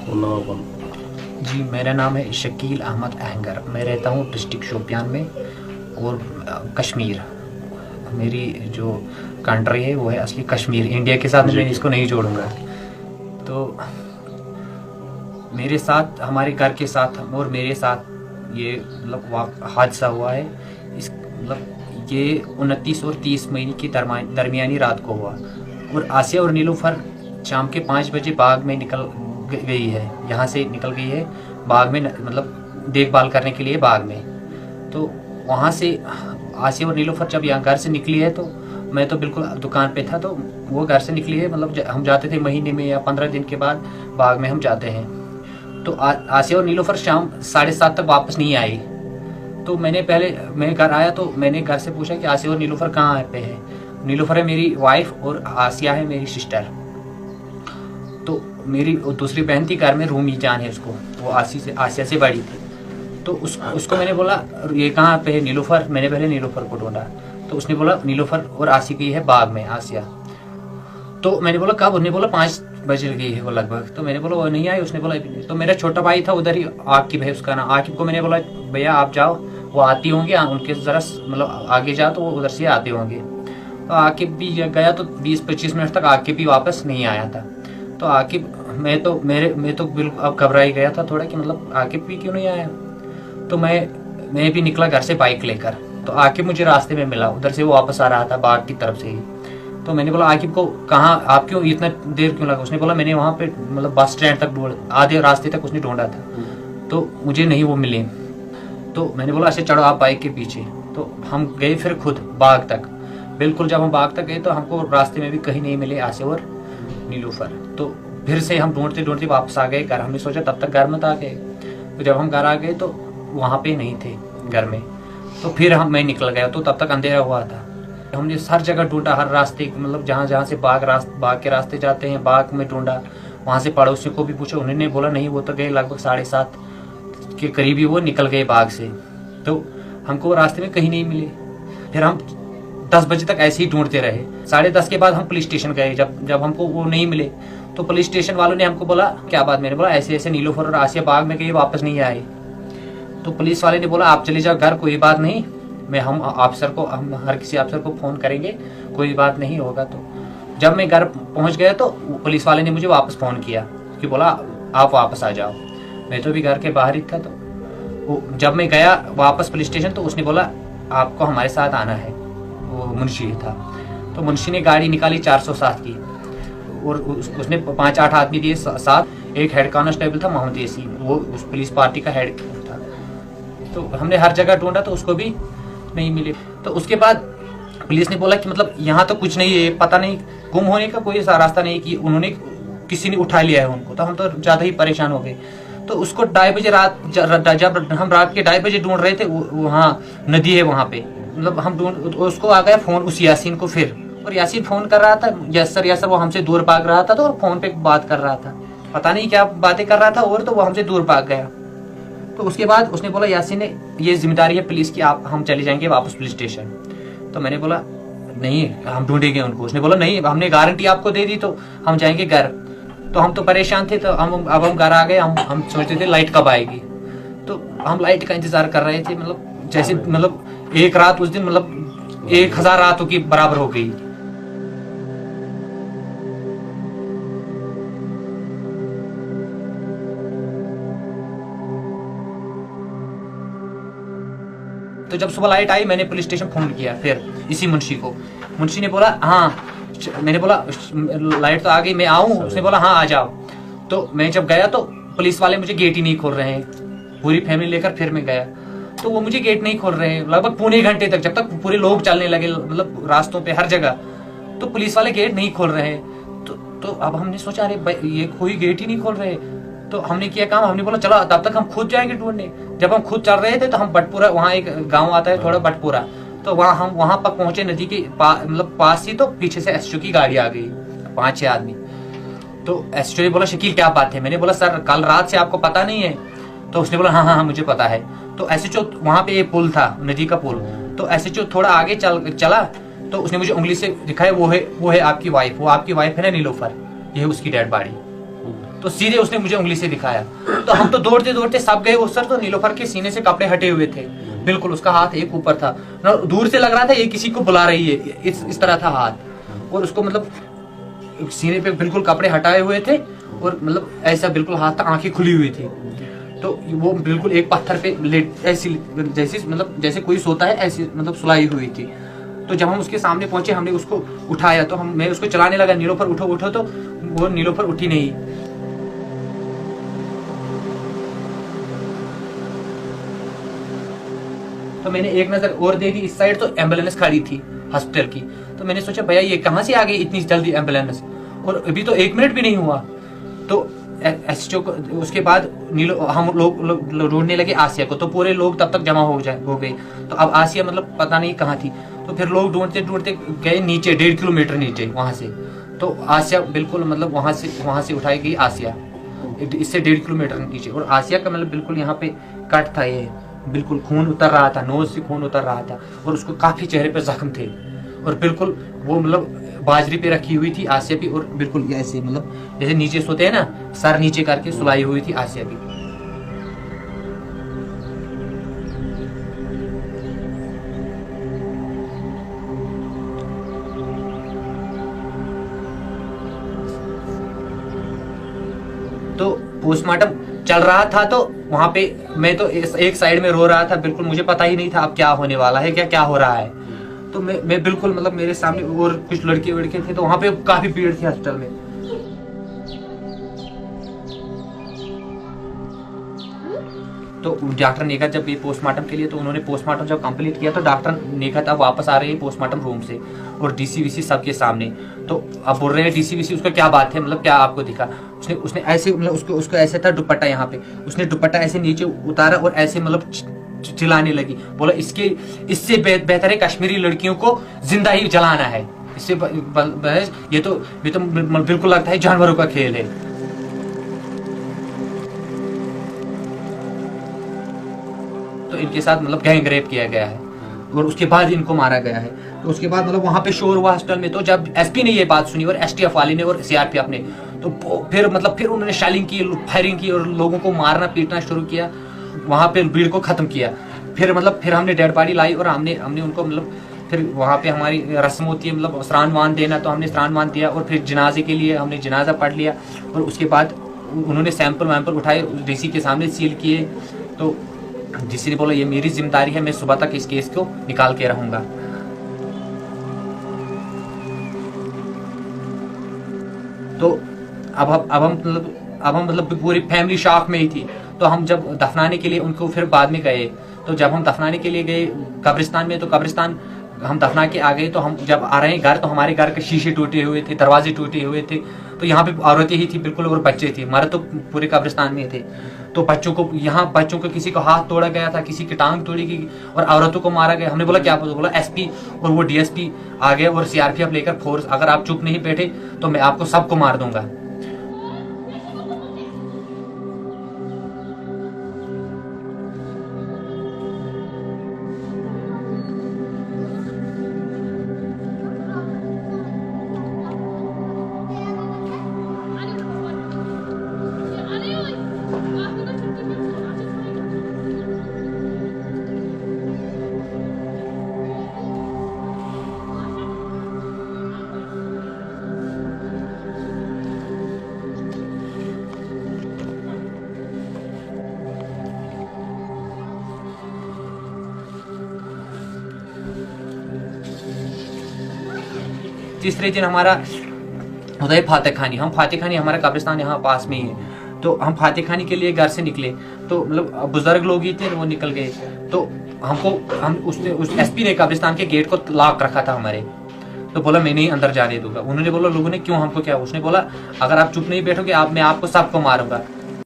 जी, मेरा नाम है शकील अहमद अहंगर। मैं रहता हूँ डिस्ट्रिक्ट शोपियान में और कश्मीर मेरी जो कंट्री है वो है असली कश्मीर। इंडिया के साथ मैं इसको नहीं जोड़ूंगा। तो मेरे साथ, हमारे घर के साथ और मेरे साथ ये मतलब हादसा हुआ है। इस मतलब ये 29 और 30 महीने की दरमियानी रात को हुआ और आसिया और नीलूफर शाम के 5 बजे बाग में निकल गई है। यहाँ से निकल गई है बाग में, मतलब देखभाल करने के लिए बाग में। तो वहाँ से आसिया और नीलूफर जब यहाँ घर से निकली है तो मैं तो बिल्कुल दुकान पे था, तो वो घर से निकली है। मतलब हम जाते थे महीने में या 15 दिन के बाद बाग में हम जाते हैं। तो आसिया और नीलूफर शाम 7:30 तक वापस नहीं आई। तो मैं घर आया तो मैंने घर से पूछा कि आसिया और नीलूफर कहाँ पे है। नीलूफर है मेरी वाइफ और आसिया है मेरी सिस्टर। तो मेरी दूसरी बहन थी घर में, रूमी जान है उसको, वो आसिया से बड़ी थी। तो उसको मैंने बोला ये कहाँ पे है नीलूफर। मैंने पहले नीलूफर को ढूंढा तो उसने बोला नीलूफर और आसिया की है बाग में आसिया। तो मैंने बोला कब? उसने बोला 5 बजे गई है वो लगभग। तो मैंने बोला वो नहीं आई। उसने बोला तो मेरा छोटा भाई था उधर ही, आकिब है उसका नाम। आकिब को मैंने बोला भैया आप जाओ, वो आती होंगी, उनके जरा मतलब आगे जाओ तो वो उधर से आते होंगे। तो आकिब भी गया तो 20-25 मिनट तक आकिब भी वापस नहीं आया था। तो आकिब मैं तो बिल्कुल अब घबरा ही गया था थोड़ा कि मतलब आकिब भी क्यों नहीं आया। तो मैं भी निकला घर से बाइक लेकर। तो आकिब मुझे रास्ते में मिला, उधर से वो वापस आ रहा था बाग की तरफ से ही। तो मैंने बोला आकिब को कहाँ, आप क्यों इतना देर क्यों लगा? उसने बोला मैंने वहाँ पे मतलब बस स्टैंड तक आधे रास्ते तक उसने ढूंढा था तो मुझे नहीं वो मिले। तो मैंने बोला अच्छा चढ़ो आप बाइक के पीछे। तो हम गए फिर खुद बाग तक। बिल्कुल जब हम बाग तक गए तो हमको रास्ते में भी कहीं नहीं मिले आसिया और नीलूफर। तो फिर से हम ढूंढते ढूंढते वापस आ गए घर। हमने सोचा तब तक घर मत आ गए। तो जब हम घर आ गए तो वहाँ पे नहीं थे घर में। तो फिर मैं निकल गया तो तब तक अंधेरा हुआ था। हमने हर जगह ढूंढा, हर रास्ते मतलब जहाँ से बाग के रास्ते जाते हैं बाग में ढूंढा। वहाँ से पड़ोसियों को भी पूछा, उन्होंने बोला नहीं वो तो गए लगभग 7:30 के करीब ही वो निकल गए बाग से। तो हमको रास्ते में कहीं नहीं मिले। फिर हम 10 बजे तक ऐसे ही ढूंढते रहे। 10:30 के बाद हम पुलिस स्टेशन गए। जब हमको वो नहीं मिले तो पुलिस स्टेशन वालों ने हमको बोला क्या बात? मैंने बोला ऐसे ऐसे नीलूफर और आसिया बाग में गई वापस नहीं आए। तो पुलिस वाले ने बोला आप चले जाओ घर, कोई बात नहीं, हम हर किसी अफसर को फोन करेंगे, कोई बात नहीं होगा। तो जब मैं घर पहुंच गया तो पुलिस वाले ने मुझे वापस फोन किया कि बोला आप वापस आ जाओ। मैं तो भी घर के बाहर ही था। तो जब मैं गया वापस पुलिस स्टेशन तो उसने बोला आपको हमारे साथ आना है। वो मुंशी था। तो मुंशी ने गाड़ी निकाली 407 की और उसने 5-8 आदमी दिए साथ। एक हेड कांस्टेबल था मोहम्मद यासीन, वो उस पुलिस पार्टी का हेड था। तो हमने हर जगह ढूंढा तो उसको भी नहीं मिले। तो उसके बाद पुलिस ने बोला कि मतलब यहाँ तो कुछ नहीं है, पता नहीं गुम होने का कोई रास्ता नहीं कि उन्होंने किसी ने उठा लिया है उनको। तो हम तो ज्यादा ही परेशान हो गए। तो उसको 2:30 बजे जब हम रात के 2:30 बजे ढूंढ रहे थे, वहाँ नदी है वहाँ पे, मतलब हम उसको आ गया फोन उस यासीन को फिर। और यासीन फोन कर रहा था, यस सर वो हमसे दूर भाग रहा था। तो और फोन पे बात कर रहा था, पता नहीं क्या बातें कर रहा था और तो वो हमसे दूर भाग गया। तो उसके बाद उसने बोला यासीन ने ये जिम्मेदारी है पुलिस की, आप हम चले जाएंगे वापस पुलिस स्टेशन। तो मैंने बोला नहीं हम ढूंढेंगे उनको। उसने बोला नहीं हमने गारंटी आपको दे दी तो हम जाएंगे घर। तो हम तो परेशान थे। तो हम घर आ गए। हम सोचते थे लाइट कब आएगी। तो हम लाइट का इंतजार कर रहे थे। मतलब जैसे मतलब एक रात उस दिन मतलब 1000 रातों की बराबर हो गई। तो जब सुबह लाइट आई मैंने पुलिस स्टेशन फोन किया फिर इसी मुंशी को। मुंशी ने बोला हाँ। मैंने बोला लाइट तो आ गई, मैं आऊँ? उसने बोला हाँ आ जाओ। तो मैं जब गया तो पुलिस वाले मुझे गेट ही नहीं खोल रहे हैं। पूरी फैमिली लेकर फिर मैं गया तो वो मुझे गेट नहीं खोल रहे हैं लगभग पौने घंटे तक, जब तक पूरे लोग चलने लगे मतलब रास्तों पे हर जगह। तो पुलिस वाले गेट नहीं खोल रहे हैं। तो अब हमने सोचा अरे ये कोई गेट ही नहीं खोल रहे। तो हमने किया काम, हमने बोला चलो तब तक हम खुद जाएंगे ढूंढने। जब हम खुद चल रहे थे तो हम बटपुरा, वहाँ एक गांव आता है थोड़ा बटपुरा, तो हम वहां पर पहुंचे नदी के मतलब पास ही। तो पीछे से एसएचओ की गाड़ी आ गई 5-6 आदमी। तो एसएचओ ने बोला शकील क्या बात है? मैंने बोला सर कल रात से आपको पता नहीं है? तो उसने बोला हाँ मुझे पता है। तो एसएचओ वहां पे एक पुल था, नदी का पुल। तो एसएचओ थोड़ा आगे चला तो उसने मुझे उंगली से दिखाया वो है आपकी वाइफ, वो आपकी वाइफ है ना नीलोफर, ये है उसकी डेड बॉडी। तो सीधे उसने मुझे उंगली से दिखाया। तो हम तो दौड़ते दौड़ते सब गए उस सर, तो नीलोफर के सीने से कपड़े हटे हुए थे, बिल्कुल उसका हाथ एक ऊपर था, दूर से लग रहा था ये किसी को बुला रही है, इस तरह था हाथ। और उसको मतलब सीने पे बिल्कुल कपड़े हटाए हुए थे और मतलब ऐसा बिल्कुल हाथ था, आंखें खुली हुई थी। तो वो बिल्कुल एक पत्थर पे लेट ऐसी जैसे मतलब जैसे कोई सोता है ऐसी मतलब सुलाई हुई थी। तो जब हम उसके सामने पहुंचे हमने उसको उठाया, तो मैं उसको चलाने लगा, नीलोफर उठो उठो, तो वो नीलोफर उठी नहीं। तो मैंने एक नजर और दे दी इस साइड, तो एम्बुलेंस खड़ी थी हॉस्पिटल की। तो मैंने सोचा भैया ये कहाँ से आ गई इतनी जल्दी एम्बुलेंस, और अभी तो 1 मिनट भी नहीं हुआ। तो एसएचओ को उसके बाद हम लोग ढूंढने लगे आसिया को, तो पूरे लोग तब तक जमा हो गए। तो अब आसिया मतलब पता नहीं कहाँ थी। तो फिर लोग ढूंढते ढूंढते गए नीचे, 1.5 किलोमीटर नीचे वहां से। तो आसिया बिल्कुल मतलब वहां से उठाई गई आसिया, इससे 1.5 किलोमीटर नीचे। और आसिया का मतलब बिल्कुल यहाँ पे कट था, ये बिल्कुल खून उतर रहा था, नोज से खून उतर रहा था, और उसको काफी चेहरे पे जख्म थे। और बिल्कुल वो मतलब बाजरी पे रखी हुई थी आसिया भी, और बिल्कुल ऐसे मतलब जैसे नीचे सोते हैं ना, सर नीचे करके सुलाई हुई थी आसिया भी। तो पोस्टमार्टम चल रहा था, तो वहां पे मैं तो एक साइड में रो रहा था, बिल्कुल मुझे पता ही नहीं था अब क्या होने वाला है, क्या हो रहा है। तो मैं बिल्कुल मतलब मेरे सामने और कुछ लड़के वड़के थे, तो वहां पे काफी भीड़ थी हॉस्पिटल में। तो डॉक्टर नेकत जब ये पोस्टमार्टम के लिए, तो उन्होंने पोस्टमार्टम जब कंप्लीट किया, तो डॉक्टर नेकत अब वापस आ रहे हैं पोस्टमार्टम रूम से, और डीसीवीसी सबके सामने। तो अब बोल रहे हैं डीसीवीसी उसका क्या बात है, मतलब क्या आपको दिखा। उसने ऐसे मतलब उसको ऐसे था दुपट्टा यहाँ पे, उसने दुपट्टा ऐसे नीचे उतारा और ऐसे मतलब चिल्लाने लगी, बोला इससे बेहतर है कश्मीरी लड़कियों को जिंदा ही जलाना है, इससे ये तो बिल्कुल लगता है जानवरों का खेल है। तो इनके साथ मतलब गैंग रेप किया गया है, और उसके बाद इनको मारा गया है। तो उसके बाद मतलब वहां पे शोर हुआ हॉस्पिटल में। तो जब एसपी ने ये बात सुनी और एसटीएफ वाले ने और सीआरपीएफ ने, तो फिर उन्होंने शेलिंग की, फायरिंग की, और लोगों को मारना पीटना शुरू किया, वहां पे भीड़ को खत्म किया। फिर हमने डेड बॉडी लाई, और हमने उनको मतलब फिर वहाँ पे हमारी रस्म होती है मतलब स्नान वान देना, तो हमने स्नान वान दिया, और फिर जनाजे के लिए हमने जनाजा पढ़ लिया। और उसके बाद उन्होंने सैंपल वैंपल उठाए, डीसी के सामने सील किए। तो डीसी ने बोला ये मेरी जिम्मेदारी है, मैं सुबह तक इस केस को निकाल के रहूंगा। तो अब हम मतलब पूरी फैमिली शॉक में ही थी। तो हम जब दफनाने के लिए उनको फिर बाद में गए, तो जब हम दफनाने के लिए गए कब्रिस्तान में, तो कब्रिस्तान हम दफना के आ गए। तो हम जब आ रहे हैं घर, तो हमारे घर के शीशे टूटे हुए थे, दरवाजे टूटे हुए थे। तो यहाँ पे औरतें ही थी बिल्कुल, और बच्चे थे, हमारे तो पूरे कब्रिस्तान में थे। तो बच्चों को किसी का हाथ तोड़ा गया था, किसी की टांग तोड़ी गई, और औरतों को मारा गया। हमने बोला क्या, बोला एसपी और वो डीएसपी आ गए और सीआरपीएफ लेकर फोर्स, अगर आप चुप नहीं बैठे तो मैं आपको सबको मार दूंगा। तीसरे दिन हमारा होता है फातिह खानी। हम फातिह खानी, हमारा कब्रिस्तान यहाँ पास में ही है। तो हम फातिह खानी के लिए घर से निकले, तो मतलब बुजुर्ग लोग ही थे, वो निकल गए। तो उस एसपी ने कब्रिस्तान के गेट को लॉक रखा था हमारे। तो बोला मैं नहीं अंदर जाने दूंगा। उन्होंने बोला लोगों ने क्यों, हमको क्या। उसने बोला अगर आप चुप नहीं बैठोगे मैं आपको सबको मारूंगा।